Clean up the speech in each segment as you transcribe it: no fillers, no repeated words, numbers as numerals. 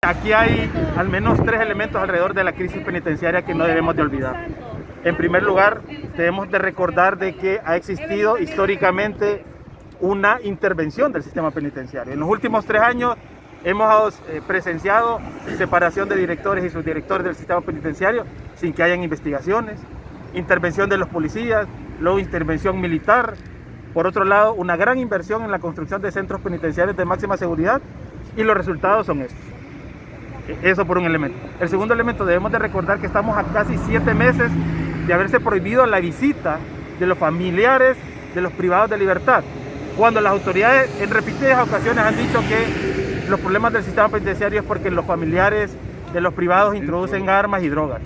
Aquí hay al menos 3 elementos alrededor de la crisis penitenciaria que no debemos de olvidar. En primer lugar, debemos de recordar de que ha existido históricamente una intervención del sistema penitenciario. En los últimos 3 años hemos presenciado separación de directores y subdirectores del sistema penitenciario sin que hayan investigaciones, intervención de los policías, luego intervención militar. Por otro lado, una gran inversión en la construcción de centros penitenciarios de máxima seguridad y los resultados son estos. Eso por un elemento. El segundo elemento, debemos de recordar que estamos a casi 7 meses de haberse prohibido la visita de los familiares de los privados de libertad, cuando las autoridades en repetidas ocasiones han dicho que los problemas del sistema penitenciario es porque los familiares de los privados introducen armas y drogas,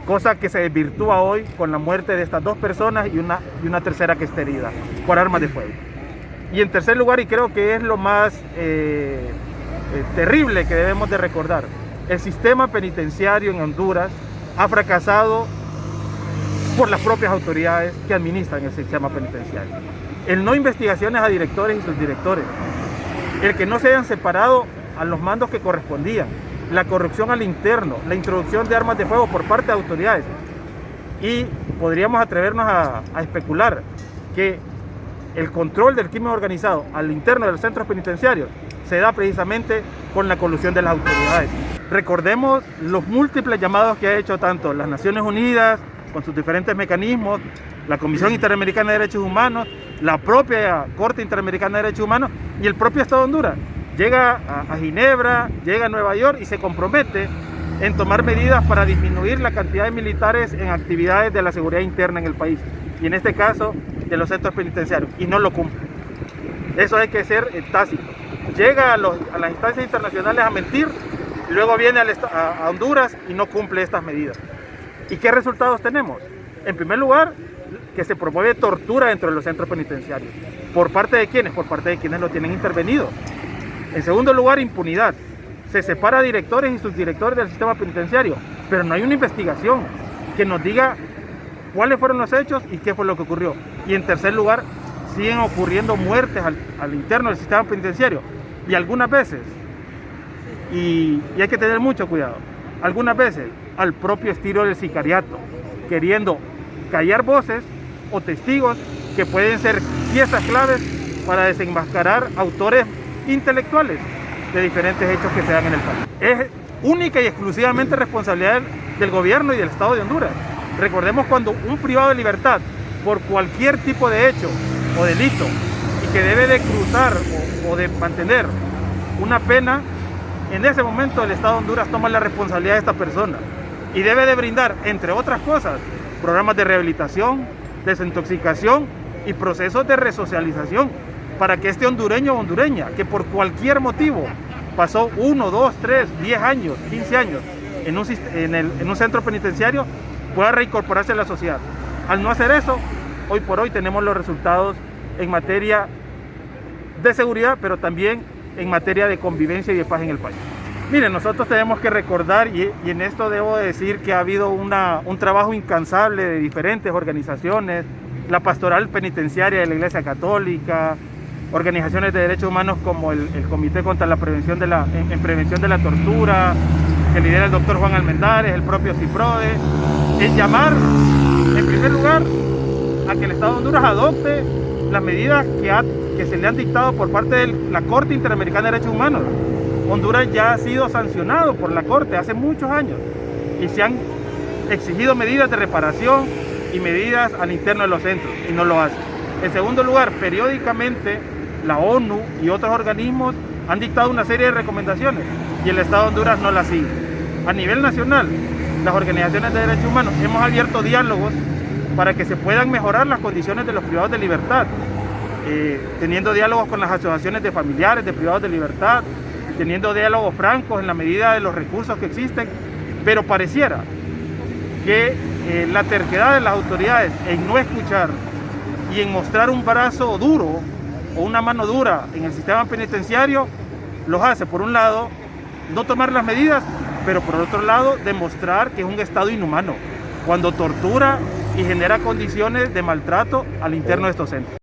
cosa que se desvirtúa hoy con la muerte de estas 2 personas y una tercera que está herida por armas de fuego. Y en tercer lugar, y creo que es lo más terrible que debemos de recordar, el sistema penitenciario en Honduras ha fracasado por las propias autoridades que administran el sistema penitenciario. El no investigaciones a directores y subdirectores, el que no se hayan separado a los mandos que correspondían, la corrupción al interno, la introducción de armas de fuego por parte de autoridades. Y podríamos atrevernos a especular que el control del crimen organizado al interno de los centros penitenciarios se da precisamente con la colusión de las autoridades. Recordemos los múltiples llamados que ha hecho tanto las Naciones Unidas, con sus diferentes mecanismos, la Comisión Interamericana de Derechos Humanos, la propia Corte Interamericana de Derechos Humanos y el propio Estado de Honduras. Llega a Ginebra, llega a Nueva York y se compromete en tomar medidas para disminuir la cantidad de militares en actividades de la seguridad interna en el país, y en este caso de los centros penitenciarios, y no lo cumple. Eso hay que ser tácito. Llega a las instancias internacionales a mentir, y luego viene a Honduras y no cumple estas medidas. ¿Y qué resultados tenemos? En primer lugar, que se promueve tortura dentro de los centros penitenciarios. ¿Por parte de quiénes? Por parte de quienes lo tienen intervenido. En segundo lugar, impunidad. Se separa a directores y subdirectores del sistema penitenciario, pero no hay una investigación que nos diga cuáles fueron los hechos y qué fue lo que ocurrió. Y en tercer lugar, siguen ocurriendo muertes al interno del sistema penitenciario. Y algunas veces, y hay que tener mucho cuidado, algunas veces al propio estilo del sicariato, queriendo callar voces o testigos que pueden ser piezas claves para desenmascarar autores intelectuales de diferentes hechos que se dan en el país. Es única y exclusivamente responsabilidad del gobierno y del Estado de Honduras. Recordemos cuando un privado de libertad, por cualquier tipo de hecho o delito, y que debe de cruzar o de mantener una pena, en ese momento el Estado de Honduras toma la responsabilidad de esta persona y debe de brindar, entre otras cosas, programas de rehabilitación, desintoxicación y procesos de resocialización para que este hondureño o hondureña que por cualquier motivo pasó 1, 2, 3, 10 años, 15 años en un centro penitenciario pueda reincorporarse a la sociedad. Al no hacer eso, hoy por hoy tenemos los resultados en materia de seguridad, pero también en materia de convivencia y de paz en el país. Miren, nosotros tenemos que recordar, y en esto debo decir que ha habido un trabajo incansable de diferentes organizaciones, la pastoral penitenciaria de la Iglesia Católica, organizaciones de derechos humanos como el Comité contra la Prevención de la Tortura, que lidera el doctor Juan Almendares, el propio CIPRODE, en llamar, en primer lugar, a que el Estado de Honduras adopte las medidas que se le han dictado por parte de la Corte Interamericana de Derechos Humanos. Honduras ya ha sido sancionado por la Corte hace muchos años y se han exigido medidas de reparación y medidas al interno de los centros y no lo hace. En segundo lugar, periódicamente la ONU y otros organismos han dictado una serie de recomendaciones y el Estado de Honduras no las sigue. A nivel nacional, las organizaciones de derechos humanos hemos abierto diálogos para que se puedan mejorar las condiciones de los privados de libertad, teniendo diálogos con las asociaciones de familiares de privados de libertad, teniendo diálogos francos en la medida de los recursos que existen, pero pareciera que la terquedad de las autoridades en no escuchar y en mostrar un brazo duro o una mano dura en el sistema penitenciario los hace, por un lado, no tomar las medidas, pero por otro lado, demostrar que es un Estado inhumano cuando tortura y genera condiciones de maltrato al interno de estos centros.